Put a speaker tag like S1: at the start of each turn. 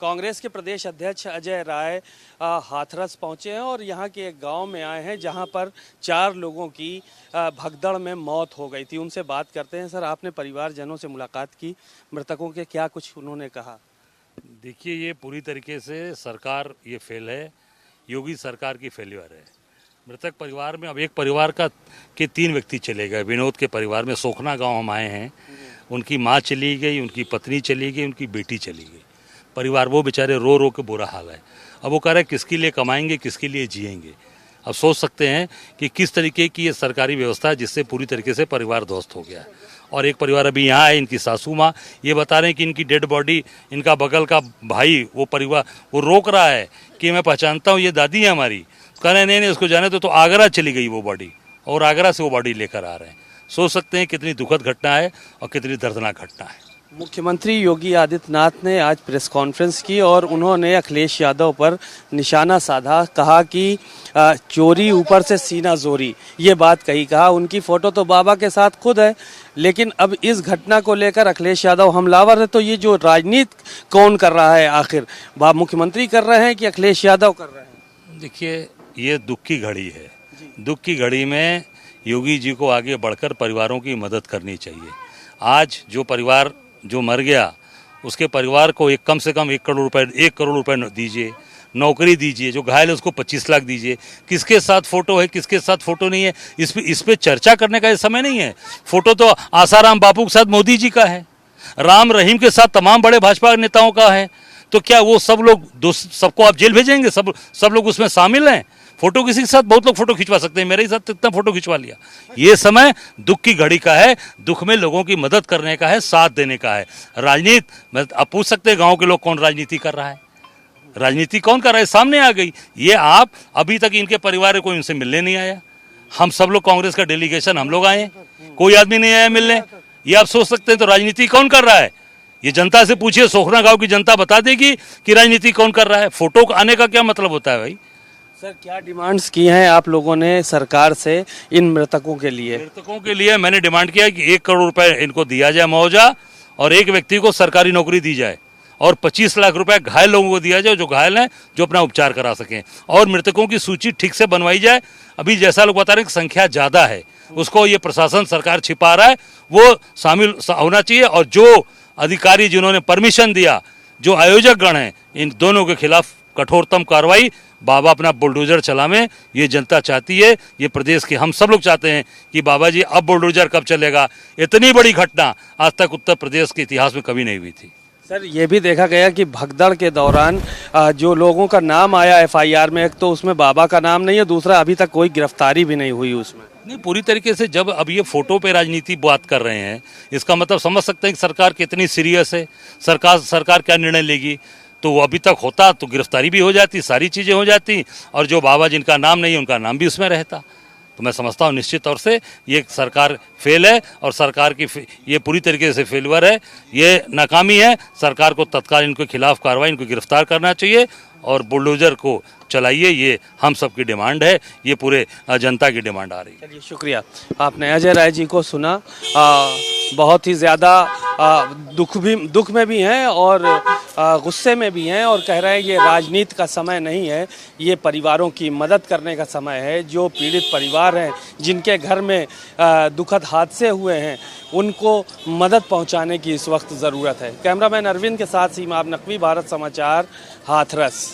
S1: कांग्रेस के प्रदेश अध्यक्ष अजय राय हाथरस पहुंचे हैं और यहां के एक गांव में आए हैं जहां पर 4 लोगों की भगदड़ में मौत हो गई थी। उनसे बात करते हैं। सर, आपने परिवारजनों से मुलाकात की, मृतकों के क्या कुछ उन्होंने कहा?
S2: देखिए, ये पूरी तरीके से सरकार ये फेल है, योगी सरकार की फेल्यूर है। मृतक परिवार में अब एक परिवार के 3 व्यक्ति चले गए। विनोद के परिवार में सोखना गांव हम आए हैं, उनकी माँ चली गई, उनकी पत्नी चली गई, उनकी बेटी चली गई। परिवार वो बेचारे रो रो के बुरा हाल है। अब वो कह रहे हैं किसके लिए कमाएंगे, किसके लिए जिएंगे। अब सोच सकते हैं कि किस तरीके की ये सरकारी व्यवस्था है जिससे पूरी तरीके से परिवार ध्वस्त हो गया है। और एक परिवार अभी यहाँ है, इनकी सासू माँ ये बता रहे हैं कि इनकी डेड बॉडी, इनका बगल का भाई वो परिवार वो रोक रहा है कि मैं पहचानता हूँ, ये दादी है हमारी। कह रहे नहीं उसको जाने तो आगरा चली गई वो बॉडी, और आगरा से वो बॉडी लेकर आ रहे हैं। सोच सकते हैं कितनी दुखद घटना है और कितनी दर्दनाक घटना है।
S1: मुख्यमंत्री योगी आदित्यनाथ ने आज प्रेस कॉन्फ्रेंस की और उन्होंने अखिलेश यादव पर निशाना साधा। कहा कि चोरी ऊपर से सीना जोरी, ये बात कहा। उनकी फोटो तो बाबा के साथ खुद है, लेकिन अब इस घटना को लेकर अखिलेश यादव हमलावर है। तो ये जो राजनीति कौन कर रहा है आखिर? मुख्यमंत्री कर रहे हैं कि अखिलेश यादव कर रहे हैं?
S2: देखिए, ये दुख की घड़ी है। दुख की घड़ी में योगी जी को आगे बढ़कर परिवारों की मदद करनी चाहिए। आज जो परिवार जो मर गया, उसके परिवार को कम से कम 1 करोड़ रुपए दीजिए, नौकरी दीजिए। जो घायल है उसको 25 लाख दीजिए। किसके साथ फोटो है, किसके साथ फोटो नहीं है, इस पे चर्चा करने का ये समय नहीं है। फोटो तो आसाराम बापू के साथ मोदी जी का है, राम रहीम के साथ तमाम बड़े भाजपा नेताओं का है। तो क्या वो सब लोग सबको आप जेल भेजेंगे? सब लोग उसमें शामिल हैं। फोटो किसी के साथ बहुत लोग फोटो खिंचवा सकते हैं, मेरे ही साथ इतना फोटो खिंचवा लिया। ये समय दुख की घड़ी का है, दुख में लोगों की मदद करने का है, साथ देने का है। राजनीति, आप पूछ सकते हैं गांव के लोग कौन राजनीति कर रहा है, राजनीति कौन कर रहा है, सामने आ गई। ये आप अभी तक इनके परिवार को इनसे मिलने नहीं आया। हम सब लोग कांग्रेस का डेलीगेशन हम लोग आए, कोई आदमी नहीं आया मिलने। ये आप सोच सकते हैं तो राजनीति कौन कर रहा है? ये जनता से पूछिए, सोखना गांव की जनता बता देगी कि राजनीति कौन कर रहा है। फोटो आने का क्या मतलब होता है भाई?
S1: सर, क्या डिमांड्स की हैं आप लोगों ने सरकार से इन मृतकों के लिए?
S2: मृतकों के लिए मैंने डिमांड किया कि 1 करोड़ रुपए इनको दिया जाए मुआवजा, और एक व्यक्ति को सरकारी नौकरी दी जाए, और 25 लाख रुपए घायल लोगों को दिया जाए, जो घायल हैं, जो अपना उपचार करा सकें। और मृतकों की सूची ठीक से बनवाई जाए। अभी जैसा लोग बता रहे हैं कि संख्या ज़्यादा है, उसको ये प्रशासन सरकार छिपा रहा है, वो शामिल होना चाहिए। और जो अधिकारी जिन्होंने परमिशन दिया, जो आयोजक गण हैं, इन दोनों के खिलाफ कठोरतम कार्रवाई। बाबा अपना बुलडोजर चलावें, ये जनता चाहती है, ये प्रदेश के हम सब लोग चाहते हैं कि बाबा जी अब बुलडोजर कब चलेगा। इतनी बड़ी घटना आज तक उत्तर प्रदेश के इतिहास में कभी नहीं हुई थी।
S1: सर, ये भी देखा गया कि भगदड़ के दौरान जो लोगों का नाम आया FIR में, एक तो उसमें बाबा का नाम नहीं है, दूसरा अभी तक कोई गिरफ्तारी भी नहीं हुई उसमें।
S2: नहीं, पूरी तरीके से जब अब ये फोटो पे राजनीति बात कर रहे हैं, इसका मतलब समझ सकते हैं कि सरकार कितनी सीरियस है, सरकार क्या निर्णय लेगी। तो वो अभी तक होता तो गिरफ्तारी भी हो जाती, सारी चीज़ें हो जाती, और जो बाबा जिनका नाम नहीं है उनका नाम भी उसमें रहता। तो मैं समझता हूँ निश्चित तौर से ये सरकार फेल है, और सरकार की ये पूरी तरीके से फेलवर है, ये नाकामी है। सरकार को तत्काल इनके खिलाफ कार्रवाई, इनको गिरफ्तार करना चाहिए और बुलडोजर को चलाइए। ये हम सब की डिमांड है, ये पूरे जनता की डिमांड आ रही है।
S1: चलिए, शुक्रिया। आपने अजय राय जी को सुना। बहुत ही ज़्यादा दुख में भी हैं और गुस्से में भी हैं, और कह रहे हैं ये राजनीति का समय नहीं है, ये परिवारों की मदद करने का समय है। जो पीड़ित परिवार हैं, जिनके घर में दुखद हादसे हुए हैं, उनको मदद पहुंचाने की इस वक्त ज़रूरत है। कैमरामैन अरविंद के साथ सीमा नकवी, भारत समाचार, हाथरस।